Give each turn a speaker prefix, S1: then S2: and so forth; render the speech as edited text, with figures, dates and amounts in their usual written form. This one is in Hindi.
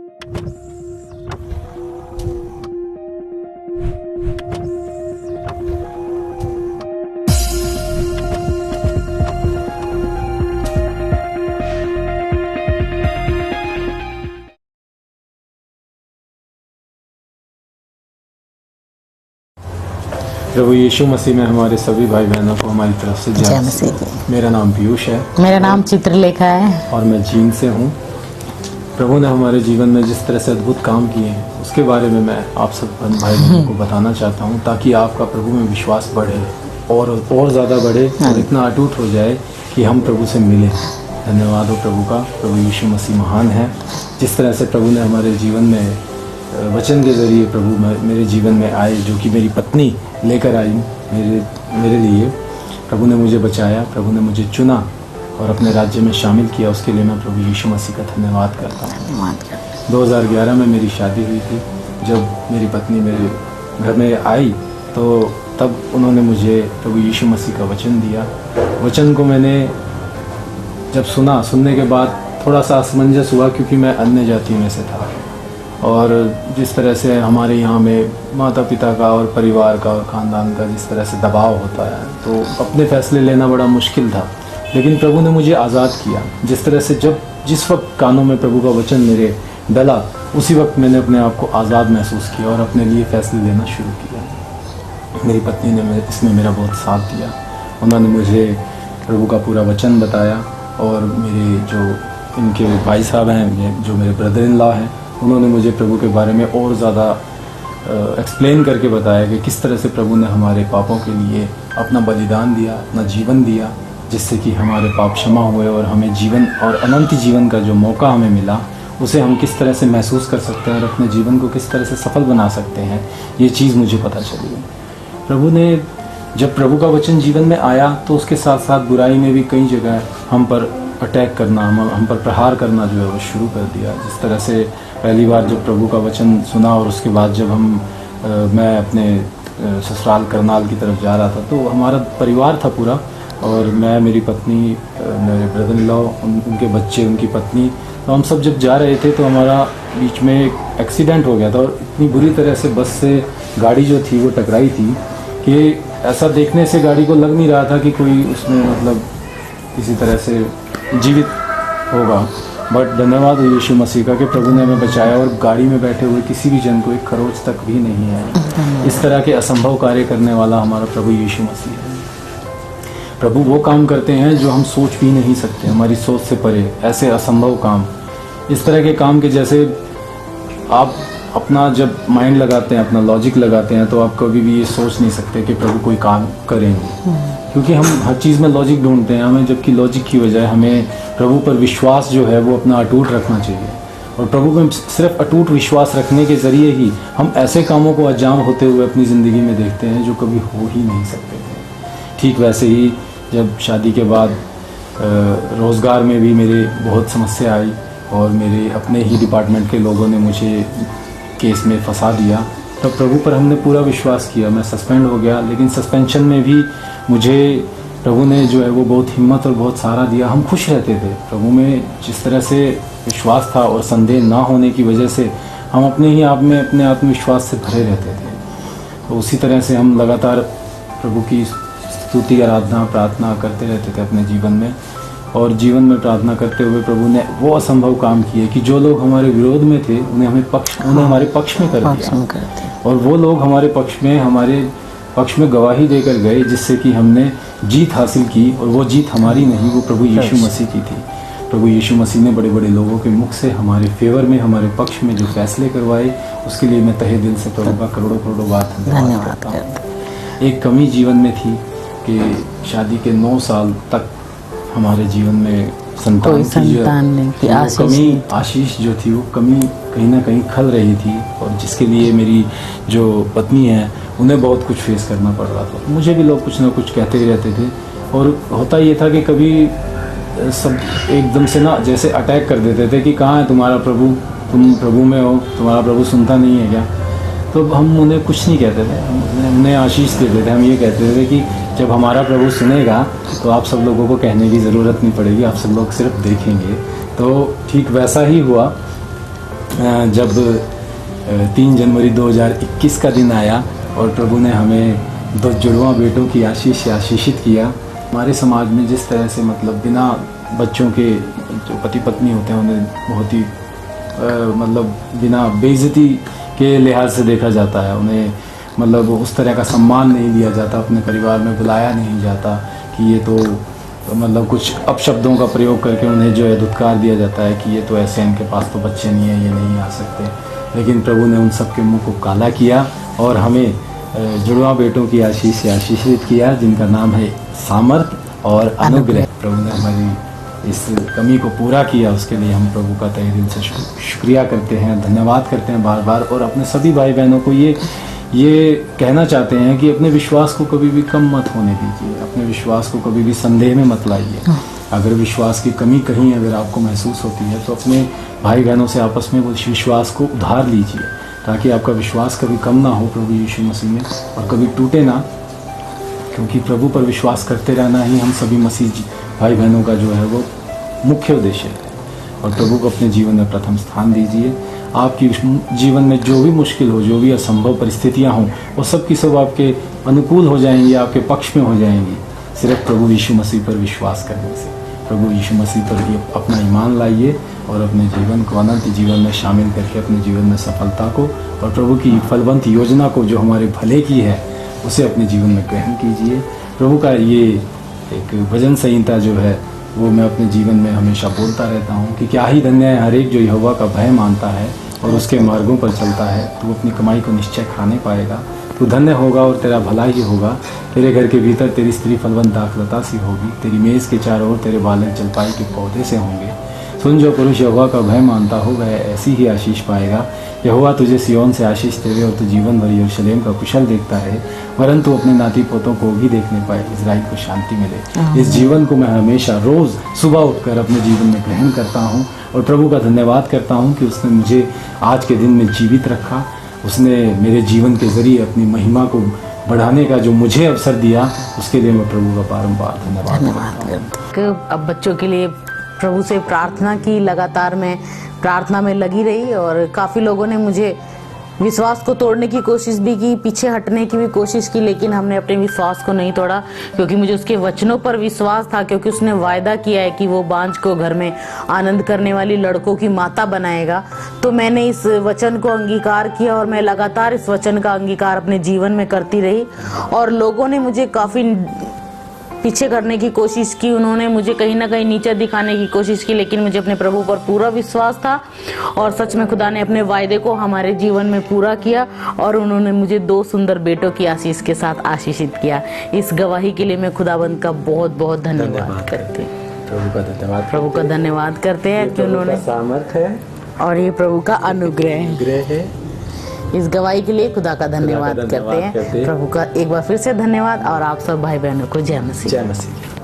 S1: प्रभु यीशु मसीह में हमारे सभी भाई बहनों को हमारी तरफ से जय मसीह। मेरा नाम पीयूष है।
S2: मेरा नाम चित्रलेखा है
S1: और मैं जींद से हूँ। प्रभु ने हमारे जीवन में जिस तरह से अद्भुत काम किए हैं उसके बारे में मैं आप सब भाई बहनों को बताना चाहता हूँ, ताकि आपका प्रभु में विश्वास बढ़े और ज़्यादा बढ़े और इतना अटूट हो जाए कि हम प्रभु से मिलें। धन्यवाद हो प्रभु का। प्रभु यीशु मसीह महान है। जिस तरह से प्रभु ने हमारे जीवन में वचन के ज़रिए प्रभु मेरे जीवन में आए, जो कि मेरी पत्नी लेकर आई मेरे लिए। प्रभु ने मुझे बचाया, प्रभु ने मुझे चुना और अपने राज्य में शामिल किया। उसके लिए मैं प्रभु यीशु मसीह का धन्यवाद करता हूँ। 2011 में मेरी शादी हुई थी। जब मेरी पत्नी मेरे घर में आई तो तब उन्होंने मुझे प्रभु यीशु मसीह का वचन दिया। वचन को मैंने जब सुनने के बाद थोड़ा सा असमंजस हुआ, क्योंकि मैं अन्य जाति में से था। और जिस तरह से हमारे यहाँ में माता पिता का और परिवार का और ख़ानदान का जिस तरह से दबाव होता है, तो अपने फ़ैसले लेना बड़ा मुश्किल था। लेकिन प्रभु ने मुझे आज़ाद किया। जिस तरह से जिस वक्त कानों में प्रभु का वचन मेरे डला, उसी वक्त मैंने अपने आप को आज़ाद महसूस किया और अपने लिए फ़ैसले लेना शुरू किया। मेरी पत्नी ने इसमें मेरा बहुत साथ दिया। उन्होंने मुझे प्रभु का पूरा वचन बताया और मेरे जो इनके भाई साहब हैं, जो मेरे ब्रदर इन लॉ हैं, उन्होंने मुझे प्रभु के बारे में और ज़्यादा एक्सप्लेन करके बताया कि किस तरह से प्रभु ने हमारे पापों के लिए अपना बलिदान दिया, अपना जीवन दिया, जिससे कि हमारे पाप क्षमा हुए और हमें जीवन और अनंत जीवन का जो मौका हमें मिला, उसे हम किस तरह से महसूस कर सकते हैं और अपने जीवन को किस तरह से सफल बना सकते हैं। ये चीज़ मुझे पता चली। प्रभु ने जब प्रभु का वचन जीवन में आया तो उसके साथ साथ बुराई में भी कई जगह हम पर अटैक करना, हम पर प्रहार करना जो है वो शुरू कर दिया। जिस तरह से पहली बार जब प्रभु का वचन सुना और उसके बाद जब मैं अपने ससुराल करनाल की तरफ जा रहा था, तो हमारा परिवार था पूरा, और मैं, मेरी पत्नी, मेरे ब्रदर इन लॉ, उनके बच्चे, उनकी पत्नी, तो हम सब जब जा रहे थे तो हमारा बीच में एक एक्सीडेंट हो गया था। और इतनी बुरी तरह से बस से गाड़ी जो थी वो टकराई थी कि ऐसा देखने से गाड़ी को लग नहीं रहा था कि कोई उसमें मतलब किसी तरह से जीवित होगा। बट धन्यवाद हो यीशु मसीह का कि प्रभु ने हमें बचाया और गाड़ी में बैठे हुए किसी भी जन को एक खरोच तक भी नहीं है। इस तरह के असंभव कार्य करने वाला हमारा प्रभु यीशु मसीह है। प्रभु वो काम करते हैं जो हम सोच भी नहीं सकते, हमारी सोच से परे, ऐसे असंभव काम। इस तरह के काम के जैसे आप अपना जब माइंड लगाते हैं, अपना लॉजिक लगाते हैं, तो आप कभी भी ये सोच नहीं सकते कि प्रभु कोई काम करेंगे, क्योंकि हम हर चीज़ में लॉजिक ढूंढते हैं हमें, जबकि लॉजिक की बजाय हमें प्रभु पर विश्वास जो है वो अपना अटूट रखना चाहिए। और प्रभु में सिर्फ अटूट विश्वास रखने के ज़रिए ही हम ऐसे कामों को अंजाम होते हुए अपनी ज़िंदगी में देखते हैं जो कभी हो ही नहीं सकते थे। ठीक वैसे ही जब शादी के बाद रोज़गार में भी मेरे बहुत समस्या आई और मेरे अपने ही डिपार्टमेंट के लोगों ने मुझे केस में फंसा दिया, तब प्रभु पर हमने पूरा विश्वास किया। मैं सस्पेंड हो गया, लेकिन सस्पेंशन में भी मुझे प्रभु ने जो है वो बहुत हिम्मत और बहुत सहारा दिया। हम खुश रहते थे प्रभु में। जिस तरह से विश्वास था और संदेह ना होने की वजह से हम अपने ही आप में अपने आत्मविश्वास से भरे रहते थे। तो उसी तरह से हम लगातार प्रभु की स्तुति, आराधना, प्रार्थना करते रहते थे अपने जीवन में। और जीवन में प्रार्थना करते हुए प्रभु ने वो असंभव काम किए कि जो लोग हमारे विरोध में थे उन्हें हमारे पक्ष में कर दिया। और वो लोग हमारे पक्ष में गवाही देकर गए, जिससे कि हमने जीत हासिल की। और वो जीत हमारी नहीं, वो प्रभु यीशु मसीह की थी। प्रभु यीशु मसीह ने बड़े बड़े लोगों के मुख से हमारे फेवर में, हमारे पक्ष में जो फैसले करवाए, उसके लिए मैं तहे दिल से प्रभु का करोड़ों करोड़ों बार धन्यवाद करता हूँ। एक कमी जीवन में थी कि शादी के 9 साल तक हमारे जीवन में संतान की आशीष जो थी वो कमी कहीं ना कहीं खल रही थी, और जिसके लिए मेरी जो पत्नी है उन्हें बहुत कुछ फेस करना पड़ रहा था। मुझे भी लोग कुछ ना कुछ कहते ही रहते थे। और होता ये था कि कभी सब एकदम से ना जैसे अटैक कर देते थे कि कहाँ है तुम्हारा प्रभु, तुम प्रभु में हो, तुम्हारा प्रभु सुनता नहीं है क्या। तो हम उन्हें कुछ नहीं कहते थे, हम उन्हें आशीष देते थे। हम ये कहते थे कि जब हमारा प्रभु सुनेगा तो आप सब लोगों को कहने की ज़रूरत नहीं पड़ेगी, आप सब लोग सिर्फ देखेंगे। तो ठीक वैसा ही हुआ। जब 3 जनवरी 2021 का दिन आया और प्रभु ने हमें 2 जुड़वा बेटों की आशीष से आशीषित किया। हमारे समाज में जिस तरह से मतलब बिना बच्चों के जो पति पत्नी होते हैं उन्हें बहुत ही मतलब बिना बेइज्जती के लिहाज से देखा जाता है, उन्हें मतलब उस तरह का सम्मान नहीं दिया जाता, अपने परिवार में बुलाया नहीं जाता कि ये तो मतलब कुछ अपशब्दों का प्रयोग करके उन्हें जो है धुतकार दिया जाता है कि ये तो ऐसे, इनके पास तो बच्चे नहीं हैं, ये नहीं आ सकते। लेकिन प्रभु ने उन सब के मुंह को काला किया और हमें जुड़वा बेटों की आशीष से आशीषित किया, जिनका नाम है सामर्थ और अनुग्रह। प्रभु ने हमारी इस कमी को पूरा किया, उसके लिए हम प्रभु का तहे दिल से शुक्रिया करते हैं, धन्यवाद करते हैं बार बार। और अपने सभी भाई बहनों को ये कहना चाहते हैं कि अपने विश्वास को कभी भी कम मत होने दीजिए, अपने विश्वास को कभी भी संदेह में मत लाइए। अगर विश्वास की कमी कहीं अगर आपको महसूस होती है तो अपने भाई बहनों से आपस में उस विश्वास को उधार लीजिए, ताकि आपका विश्वास कभी कम ना हो प्रभु यीशु मसीह में और कभी टूटे ना, क्योंकि प्रभु पर विश्वास करते रहना ही हम सभी मसीह भाई बहनों का जो है वो मुख्य उद्देश्य है। और प्रभु को अपने जीवन में प्रथम स्थान दीजिए। आपकी जीवन में जो भी मुश्किल हो, जो भी असंभव परिस्थितियां हों, वो सब की सब आपके अनुकूल हो जाएंगी, आपके पक्ष में हो जाएंगी, सिर्फ प्रभु यीशु मसीह पर विश्वास करने से। प्रभु यीशु मसीह पर ही अपना ईमान लाइए और अपने जीवन को अनंत जीवन में शामिल करके अपने जीवन में सफलता को और प्रभु की फलवंत योजना को जो हमारे भले की है उसे अपने जीवन में ग्रहण कीजिए। प्रभु का ये एक भजन संहिता जो है वो मैं अपने जीवन में हमेशा बोलता रहता हूँ कि क्या ही धन्य है हर एक जो यहोवा का भय मानता है और उसके मार्गों पर चलता है, तो अपनी कमाई को निश्चय खाने पाएगा। तू धन्य होगा और तेरा भला ही होगा। तेरे घर के भीतर तेरी स्त्री फलवंत दाखलता सी होगी, तेरी मेज़ के चारों ओर तेरे बालक जलपाई के पौधे से होंगे। सुन, जो पुरुष यहोवा का भय मानता हो वह ऐसी ही आशीष पाएगा। यहोवा तुझे सिय्योन से आशीष देवे और तू जीवन भर यरूशलेम का कुशल देखता रहे, वरन तू अपने नाती पोतों को भी देखने पाए, इज़राइल को शांति मिले। इस जीवन को मैं हमेशा रोज़ सुबह उठकर अपने जीवन में ग्रहण करता हूँ और प्रभु का धन्यवाद करता हूँ कि उसने मुझे आज के दिन में जीवित रखा। उसने मेरे जीवन के जरिए अपनी महिमा को बढ़ाने का जो मुझे अवसर दिया, उसके लिए मैं प्रभु का बारंबार धन्यवाद करता हूँ।
S2: अब बच्चों के लिए प्रभु से प्रार्थना की, लगातार मैं प्रार्थना में लगी रही और काफ़ी लोगों ने मुझे विश्वास को तोड़ने की कोशिश भी की, पीछे हटने की भी कोशिश की, लेकिन हमने अपने विश्वास को नहीं तोड़ा, क्योंकि मुझे उसके वचनों पर विश्वास था। क्योंकि उसने वायदा किया है कि वो बांझ को घर में आनंद करने वाली लड़कों की माता बनाएगा। तो मैंने इस वचन को अंगीकार किया और मैं लगातार इस वचन का अंगीकार अपने जीवन में करती रही। और लोगों ने मुझे काफ़ी पीछे करने की कोशिश की, उन्होंने मुझे कहीं ना कहीं नीचा दिखाने की कोशिश की, लेकिन मुझे अपने प्रभु पर पूरा विश्वास था। और सच में खुदा ने अपने वायदे को हमारे जीवन में पूरा किया और उन्होंने मुझे 2 सुंदर बेटों की आशीष के साथ आशीषित किया। इस गवाही के लिए मैं खुदाबंद का बहुत बहुत धन्यवाद करती हूँ। प्रभु का धन्यवाद करते हैं कि उन्होंने सामर्थ है और ये प्रभु का अनुग्रह है। इस गवाही के लिए खुदा का धन्यवाद करते हैं। प्रभु का एक बार फिर से धन्यवाद और आप सब भाई बहनों को जय मसीह।
S1: जय मसीह।